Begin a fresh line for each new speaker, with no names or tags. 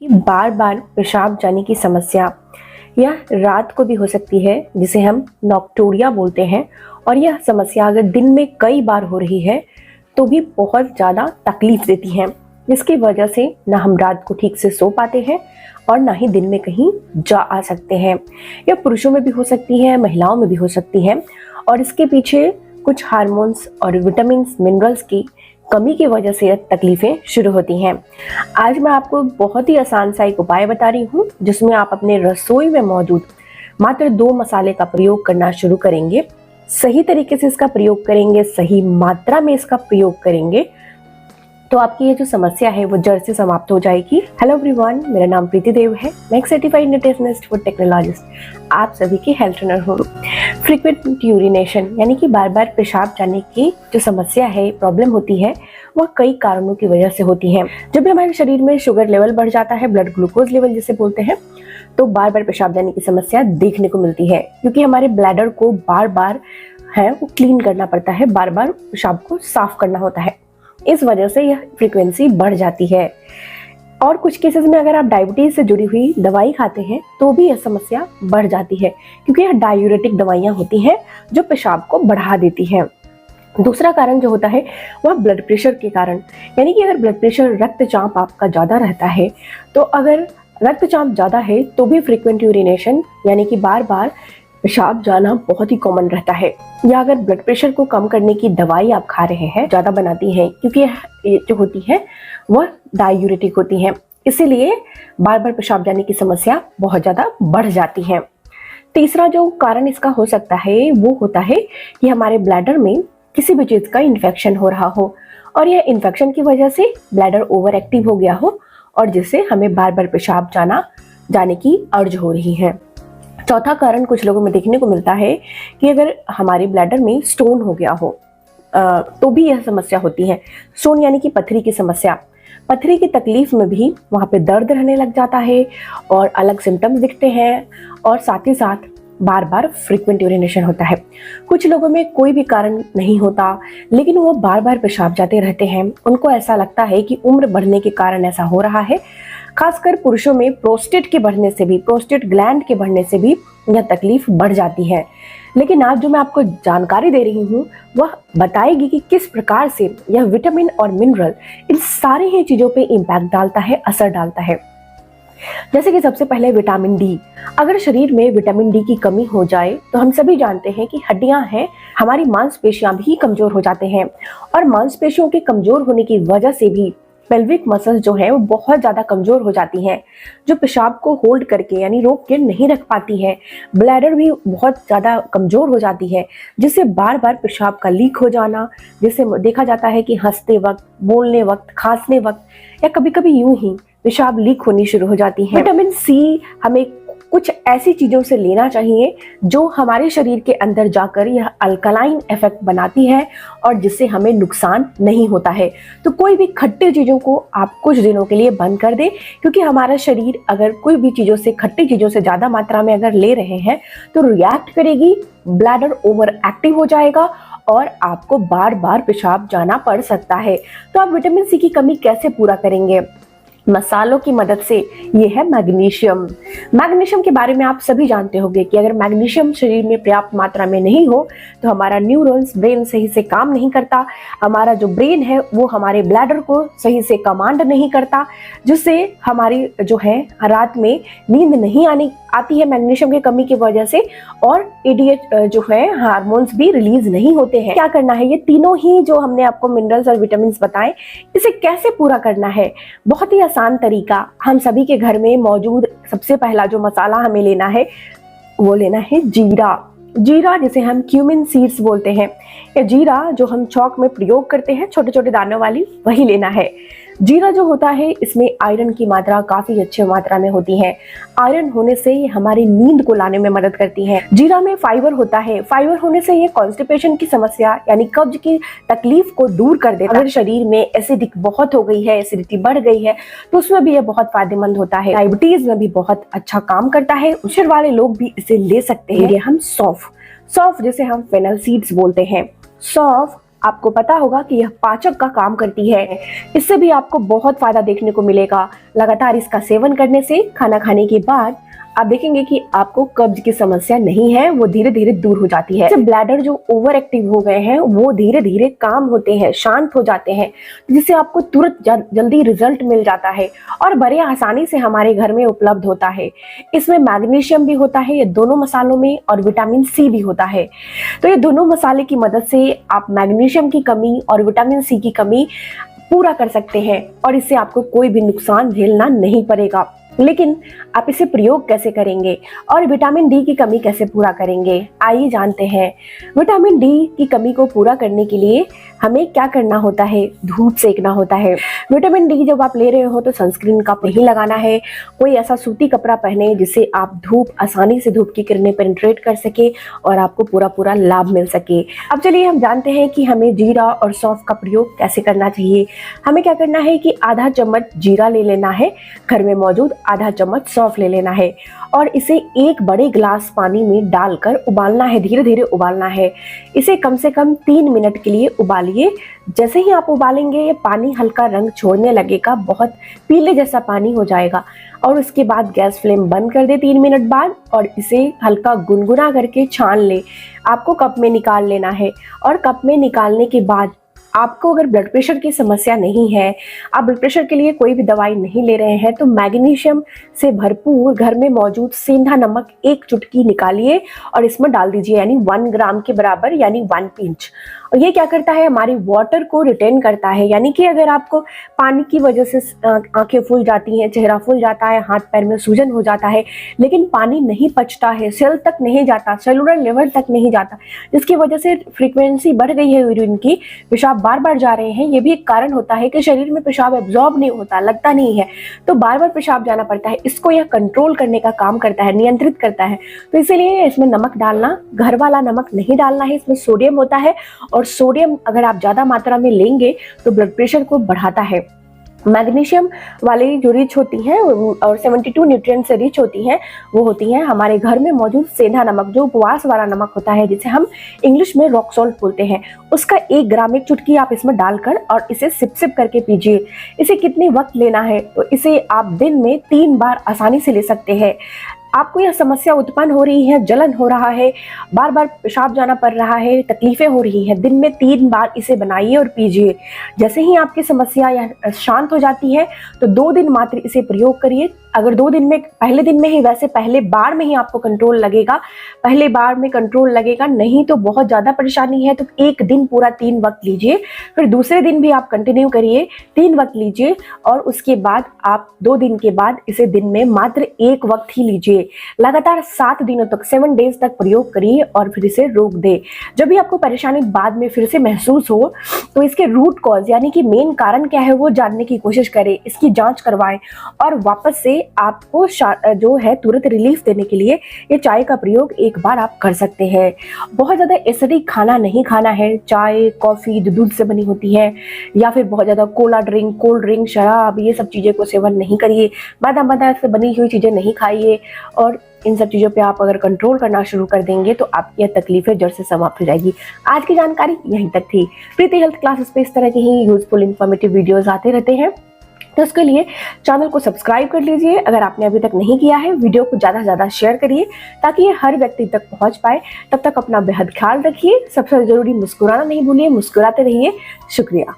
बार बार पेशाब जाने की समस्या यह रात को भी हो सकती है, जिसे हम नॉक्टूरिया बोलते हैं। और यह समस्या अगर दिन में कई बार हो रही है तो भी बहुत ज़्यादा तकलीफ देती है, जिसकी वजह से ना हम रात को ठीक से सो पाते हैं और ना ही दिन में कहीं जा आ सकते हैं। यह पुरुषों में भी हो सकती है, महिलाओं में भी हो सकती है। और इसके पीछे कुछ हार्मोन्स और विटामिन्स मिनरल्स की कमी की वजह से तकलीफें शुरू होती हैं। आज मैं आपको बहुत ही आसान सा एक उपाय बता रही हूँ, जिसमें आप अपने रसोई में मौजूद मात्र 2 मसाले का प्रयोग करना शुरू करेंगे। सही तरीके से इसका प्रयोग करेंगे, सही मात्रा में इसका प्रयोग करेंगे, तो आपकी ये जो समस्या है वो जड़ से समाप्त हो जाएगी। हेलो एवरीवन, मेरा नाम प्रीति देव है। मैं एक सर्टिफाइड न्यूट्रिशनिस्ट फूड टेक्नोलॉजिस्ट आप सभी की हेल्थ ट्रेनर हूँ। फ्रीक्वेंट यूरिनेशन यानी कि बार बार पेशाब जाने की जो समस्या है, प्रॉब्लम होती है, वह कई कारणों की वजह से होती है। जब भी हमारे शरीर में शुगर लेवल बढ़ जाता है, ब्लड ग्लूकोज लेवल जिसे बोलते हैं, तो बार बार पेशाब जाने की समस्या देखने को मिलती है, क्योंकि हमारे ब्लैडर को बार बार है वो क्लीन करना पड़ता है, बार बार पेशाब को साफ करना होता है। इस वजह से यह फ्रीक्वेंसी बढ़ जाती है। और कुछ केसेस में अगर आप डायबिटीज से जुड़ी हुई दवाई खाते हैं तो भी यह समस्या बढ़ जाती है, क्योंकि यह डायूरेटिक दवाइयां होती हैं जो पेशाब को बढ़ा देती हैं। दूसरा कारण जो होता है वह ब्लड प्रेशर के कारण, यानी कि अगर ब्लड प्रेशर रक्तचाप आपका ज़्यादा रहता है, तो अगर रक्तचाप ज़्यादा है तो भी फ्रीक्वेंट यूरिनेशन यानी कि बार बार पेशाब जाना बहुत ही कॉमन रहता है। या अगर ब्लड प्रेशर को कम करने की दवाई आप खा रहे हैं, ज़्यादा बनाती हैं, क्योंकि ये जो होती है वह डायूरेटिक होती हैं, इसीलिए बार बार पेशाब जाने की समस्या बहुत ज़्यादा बढ़ जाती है। तीसरा जो कारण इसका हो सकता है वो होता है कि हमारे ब्लैडर में किसी भी चीज़ का इन्फेक्शन हो रहा हो, और यह इन्फेक्शन की वजह से ब्लैडर ओवर एक्टिव हो गया हो, और जिससे हमें बार बार पेशाब जाने की अर्ज हो रही है। चौथा कारण कुछ लोगों में देखने को मिलता है कि अगर हमारे ब्लैडर में स्टोन हो गया हो तो भी यह समस्या होती है। स्टोन यानी कि पथरी की समस्या। पथरी की तकलीफ में भी वहाँ पे दर्द रहने लग जाता है और अलग सिम्टम्स दिखते हैं, और साथ ही साथ बार बार फ्रीक्वेंट यूरिनेशन होता है। कुछ लोगों में कोई भी कारण नहीं होता, लेकिन वो बार बार पेशाब जाते रहते हैं। उनको ऐसा लगता है कि उम्र बढ़ने के कारण ऐसा हो रहा है। खासकर पुरुषों में प्रोस्टेट के बढ़ने से भी, प्रोस्टेट ग्लैंड के बढ़ने से भी यह तकलीफ बढ़ जाती है। लेकिन आज जो मैं आपको जानकारी दे रही हूँ वह बताएगी कि किस प्रकार से यह विटामिन और मिनरल इन सारी ही चीज़ों पे इम्पैक्ट डालता है, असर डालता है। जैसे कि सबसे पहले विटामिन डी। अगर शरीर में विटामिन डी की कमी हो जाए तो हम सभी जानते हैं कि हड्डियां हैं, हमारी मांसपेशियां भी कमजोर हो जाते हैं, और मांसपेशियों के कमजोर होने की वजह से भी पेल्विक मसल्स जो है वो बहुत ज़्यादा कमज़ोर हो जाती हैं, जो पेशाब को होल्ड करके यानी रोक के नहीं रख पाती है। ब्लैडर भी बहुत ज़्यादा कमज़ोर हो जाती है, जिससे बार बार पेशाब का लीक हो जाना, जिससे देखा जाता है कि हंसते वक्त, बोलने वक्त, खांसने वक्त या कभी कभी यूं ही पेशाब लीक होनी शुरू हो जाती है। विटामिन सी हमें कुछ ऐसी चीज़ों से लेना चाहिए जो हमारे शरीर के अंदर जाकर यह अल्कलाइन इफेक्ट बनाती है, और जिससे हमें नुकसान नहीं होता है। तो कोई भी खट्टी चीज़ों को आप कुछ दिनों के लिए बंद कर दें, क्योंकि हमारा शरीर अगर कोई भी चीज़ों से, खट्टी चीज़ों से ज़्यादा मात्रा में अगर ले रहे हैं तो रिएक्ट करेगी, ब्लैडर ओवर एक्टिव हो जाएगा और आपको बार बार पेशाब जाना पड़ सकता है। तो आप विटामिन सी की कमी कैसे पूरा करेंगे? मसालों की मदद से। ये है मैग्नीशियम। मैग्नीशियम के बारे में आप सभी जानते होंगे कि अगर मैग्नीशियम शरीर में पर्याप्त मात्रा में नहीं हो तो हमारा न्यूरॉन्स, ब्रेन सही से काम नहीं करता। हमारा जो ब्रेन है वो हमारे ब्लैडर को सही से कमांड नहीं करता, जिससे हमारी जो है रात में नींद नहीं आती है मैग्नीशियम की कमी की वजह से, और एडीएच जो है हार्मोन्स भी रिलीज नहीं होते हैं। क्या करना है? ये तीनों ही जो हमने आपको मिनरल्स और विटामिन बताए, इसे कैसे पूरा करना है? बहुत ही आसान तरीका। हम सभी के घर में मौजूद सबसे पहला जो मसाला हमें लेना है वो लेना है जीरा। जीरा जिसे हम क्यूमिन सीड्स बोलते हैं, या जीरा जो हम चौक में प्रयोग करते हैं छोटे छोटे दानों वाली, वही लेना है। जीरा जो होता है इसमें आयरन की मात्रा काफी अच्छी मात्रा में होती है। आयरन होने से ये हमारी नींद को लाने में मदद करती है। जीरा में फाइबर होता है, फाइबर होने से ये कॉन्स्टिपेशन की समस्या यानी कब्ज की तकलीफ को दूर कर देता है। अगर शरीर में एसिडिक बहुत हो गई है, एसिडिटी बढ़ गई है, तो उसमें भी ये बहुत फायदेमंद होता है। डायबिटीज में भी बहुत अच्छा काम करता है, शुगर वाले लोग भी इसे ले सकते हैं। हम सौंफ जिसे हम फेनल सीड्स बोलते हैं, सौंफ आपको पता होगा कि यह पाचक का काम करती है। इससे भी आपको बहुत फायदा देखने को मिलेगा। लगातार इसका सेवन करने से खाना खाने के बाद आप देखेंगे कि आपको कब्ज की समस्या नहीं है, वो धीरे धीरे दूर हो जाती है। ब्लैडर जो ओवर एक्टिव हो गए हैं वो धीरे धीरे काम होते हैं, शांत हो जाते हैं, जिससे आपको तुरंत जल्दी रिजल्ट मिल जाता है और बड़े आसानी से हमारे घर में उपलब्ध होता है। इसमें मैग्नीशियम भी होता है, ये दोनों मसालों में, और विटामिन सी भी होता है। तो ये दोनों मसाले की मदद से आप मैग्नीशियम की कमी और विटामिन सी की कमी पूरा कर सकते हैं और इससे आपको कोई भी नुकसान झेलना नहीं पड़ेगा। लेकिन आप इसे प्रयोग कैसे करेंगे और विटामिन डी की कमी कैसे पूरा करेंगे, आइए जानते हैं। विटामिन डी की कमी को पूरा करने के लिए हमें क्या करना होता है? धूप सेकना होता है। विटामिन डी जब आप ले रहे हो तो सनस्क्रीन का नहीं लगाना है। कोई ऐसा सूती कपड़ा पहने जिससे आप धूप आसानी से धूप की किरणें पेनिट्रेट कर सके और आपको पूरा लाभ मिल सके। अब चलिए हम जानते हैं कि हमें जीरा और सौंफ का प्रयोग कैसे करना चाहिए। हमें क्या करना है कि आधा चम्मच जीरा ले लेना है, घर में मौजूद आधा चम्मच सौंफ ले लेना है और इसे एक बड़े गिलास पानी में डालकर उबालना है, धीरे धीरे उबालना है। इसे कम से कम 3 मिनट के लिए उबालिए। जैसे ही आप उबालेंगे ये पानी हल्का रंग छोड़ने लगेगा, बहुत पीले जैसा पानी हो जाएगा और उसके बाद गैस फ्लेम बंद कर दे 3 मिनट बाद और इसे हल्का गुनगुना करके छान ले। आपको कप में निकाल लेना है और कप में निकालने के बाद आपको अगर ब्लड प्रेशर की समस्या नहीं है, आप ब्लड प्रेशर के लिए कोई भी दवाई नहीं ले रहे हैं, तो मैग्नीशियम से भरपूर घर में मौजूद सेंधा नमक 1 चुटकी निकालिए और इसमें डाल दीजिए, यानी 1 ग्राम के बराबर, यानी 1 पिंच। और ये क्या करता है, हमारी वाटर को रिटेन करता है। यानी कि अगर आपको पानी की वजह से आंखें फूल जाती हैं, चेहरा फूल जाता है, हाथ पैर में सूजन हो जाता है, लेकिन पानी नहीं पचता है, सेल तक नहीं जाता, सेलुलर लेवल तक नहीं जाता, जिसकी वजह से फ्रीक्वेंसी बढ़ गई है यूरिन की, पेशाब बार बार जा रहे हैं, ये भी एक कारण होता है कि शरीर में पेशाब एब्जॉर्ब नहीं होता, लगता नहीं है, तो बार बार पेशाब जाना पड़ता है। इसको यह कंट्रोल करने का काम करता है, नियंत्रित करता है। तो इसीलिए इसमें नमक डालना, घर वाला नमक नहीं डालना है, इसमें सोडियम होता है और सोडियम अगर आप ज्यादा मात्रा में लेंगे तो ब्लड प्रेशर को बढ़ाता है। मैग्नीशियम वाली जो रिच होती हैं और 72 न्यूट्रिएंट से रिच होती हैं, वो होती हैं हमारे घर में मौजूद सेंधा नमक, जो उपवास वाला नमक होता है, जिसे हम इंग्लिश में रॉक सॉल्ट बोलते हैं। उसका 1 ग्राम 1 चुटकी आप इसमें डालकर और इसे सिप सिप करके पीजिए। इसे कितनी वक्त लेना है, तो इसे आप दिन में 3 बार आसानी से ले सकते हैं। आपको यह समस्या उत्पन्न हो रही है, जलन हो रहा है, बार बार पेशाब जाना पड़ रहा है, तकलीफें हो रही हैं, दिन में 3 बार इसे बनाइए और पीजिए। जैसे ही आपकी समस्या या शांत हो जाती है तो 2 दिन मात्र इसे प्रयोग करिए। अगर 2 दिन में, पहले दिन में ही, वैसे पहले बार में ही आपको कंट्रोल लगेगा, पहले बार में कंट्रोल लगेगा, नहीं तो बहुत ज़्यादा परेशानी है तो 1 दिन पूरा 3 वक्त लीजिए, फिर दूसरे दिन भी आप कंटिन्यू करिए, 3 वक्त लीजिए और उसके बाद आप 2 दिन के बाद इसे दिन में मात्र 1 वक्त ही लीजिए। लगातार 7 दिनों तक, 7 डेज तक प्रयोग करिए और फिर इसे रोक दे। जब भी आपको परेशानी बाद में फिर से महसूस हो तो इसके रूट कॉज, यानी कि मेन कारण क्या है, वो जानने की कोशिश करें, इसकी जांच करवाएं और वापस से आपको जो है तुरंत रिलीफ देने के लिए ये चाय का प्रयोग एक बार आप कर सकते हैं। बहुत ज़्यादा एसिडिक खाना नहीं खाना है, चाय कॉफ़ी जो दूध से बनी होती है या फिर बहुत ज़्यादा कोला ड्रिंक, कोल्ड ड्रिंक, शराब, ये सब चीज़ें को सेवन नहीं करिए। मैदा से बनी हुई चीज़ें नहीं खाइए और इन सब चीज़ों पे आप अगर कंट्रोल करना शुरू कर देंगे तो आपकी यह तकलीफें जड़ से समाप्त हो जाएगी। आज की जानकारी यहीं तक थी। प्रीति हेल्थ क्लासेस पे इस तरह की ही यूजफुल इन्फॉर्मेटिव वीडियोस आते रहते हैं, तो उसके लिए चैनल को सब्सक्राइब कर लीजिए अगर आपने अभी तक नहीं किया है। वीडियो को ज़्यादा से ज़्यादा शेयर करिए ताकि ये हर व्यक्ति तक पहुंच पाए। तब तक अपना बेहद ख्याल रखिए। सबसे ज़रूरी मुस्कुराना नहीं भूलिए, मुस्कुराते रहिए। शुक्रिया।